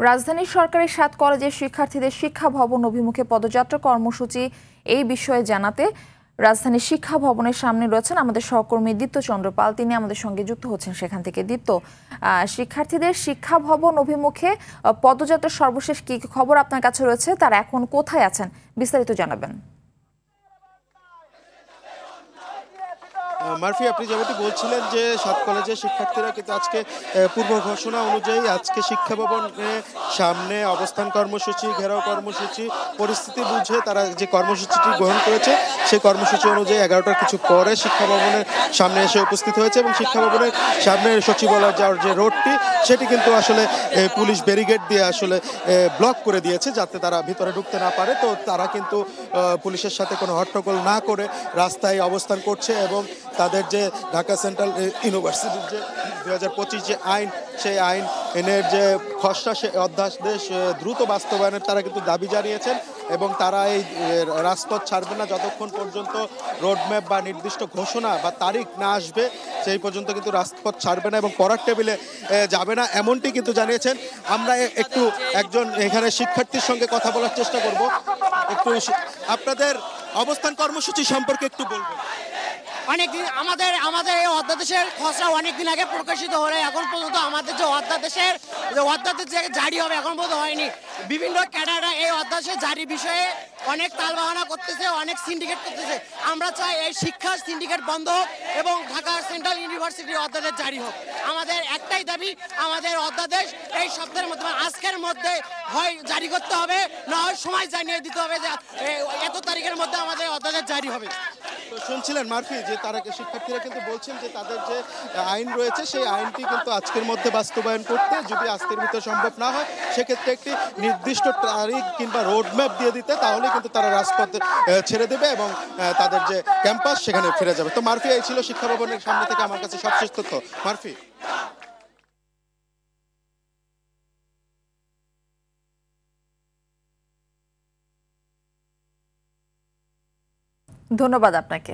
রাজধানীর সরকারি ৭ কলেজের শিক্ষার্থীদের শিক্ষা ভবন অভিমুখে পদযাত্রা কর্মসূচি এই বিষয়ে জানাতে রাজধানীর শিক্ষা ভবনের সামনে রয়েছেন আমাদের সহকর্মী দীপ্ত চন্দ্র পাল। তিনি আমাদের সঙ্গে যুক্ত হচ্ছেন সেখান থেকে। দীপ্ত, শিক্ষার্থীদের শিক্ষা ভবন অভিমুখে পদযাত্রার সর্বশেষ কি খবর আপনার কাছে রয়েছে, তারা এখন কোথায় আছেন, বিস্তারিত জানাবেন। মারফি, আপনি যেমনটি বলছিলেন যে ৭ কলেজের শিক্ষার্থীরা কিন্তু আজকে পূর্ব ঘোষণা অনুযায়ী আজকে শিক্ষা ভবনের সামনে অবস্থান কর্মসূচি, ঘেরাও কর্মসূচি, পরিস্থিতি বুঝে তারা যে কর্মসূচিটি গ্রহণ করেছে সেই কর্মসূচি অনুযায়ী 11টার কিছু পরে শিক্ষা ভবনের সামনে এসে উপস্থিত হয়েছে এবং শিক্ষা ভবনের সামনে সচিবালয় যাওয়ার যে রোডটি সেটি কিন্তু আসলে পুলিশ ব্যারিকেড দিয়ে আসলে ব্লক করে দিয়েছে যাতে তারা ভিতরে ঢুকতে না পারে। তো তারা কিন্তু পুলিশের সাথে কোনো হট্টগোল না করে রাস্তায় অবস্থান করছে এবং তাদের যে ঢাকা সেন্ট্রাল ইউনিভার্সিটির যে 2025 যে আইন, সেই আইনের যে খসড়া সে অধ্যাদেশ দ্রুত বাস্তবায়নের তারা কিন্তু দাবি জানিয়েছেন এবং তারা এই রাজপথ ছাড়বে না যতক্ষণ পর্যন্ত রোডম্যাপ বা নির্দিষ্ট ঘোষণা বা তারিখ না আসবে, সেই পর্যন্ত কিন্তু রাজপথ ছাড়বে না এবং পড়ার টেবিলে যাবে না, এমনটি কিন্তু জানিয়েছেন। আমরা একটু একজন এখানে শিক্ষার্থীর সঙ্গে কথা বলার চেষ্টা করব। একটু আপনাদের অবস্থান কর্মসূচি সম্পর্কে একটু বলবেন। অনেকদিন আমাদের এই অধ্যাদেশের খসড়া অনেকদিন আগে প্রকাশিত হলে এখন পর্যন্ত আমাদের যে অধ্যাদেশ যে জারি হবে এখন পর্যন্ত হয়নি। বিভিন্ন ক্যাডাররা এই অধ্যাদেশের জারি বিষয়ে অনেক তালবাহানা করতেছে, অনেক সিন্ডিকেট করতেছে। আমরা চাই এই শিক্ষার সিন্ডিকেট বন্ধ হোক এবং ঢাকা সেন্ট্রাল ইউনিভার্সিটির অধ্যাদেশ জারি হোক। আমাদের একটাই দাবি, আমাদের অধ্যাদেশ এই সপ্তাহের মধ্যে আজকের মধ্যে হয় জারি করতে হবে, না হয় সময় জানিয়ে দিতে হবে যে এত তারিখের মধ্যে আমাদের অধ্যাদেশ জারি হবে। তো শুনছিলেন মারফি যে তারা শিক্ষার্থীরা কিন্তু বলছেন যে তাদের যে আইন রয়েছে সেই আইনটি কিন্তু আজকের মধ্যে বাস্তবায়ন করতে, যদি আজকের ভিতরে সম্ভব না হয় সেক্ষেত্রে একটি নির্দিষ্ট তারিখ কিংবা রোডম্যাপ দিয়ে দিতে, তাহলে কিন্তু তারা রাজপথ ছেড়ে দেবে এবং তাদের যে ক্যাম্পাস সেখানে ফিরে যাবে। তো মারফি, এই ছিল শিক্ষা ভবনের সামনে থেকে আমার কাছে সবশেষ তথ্য। মারফি। ধন্যবাদ আপনাকে।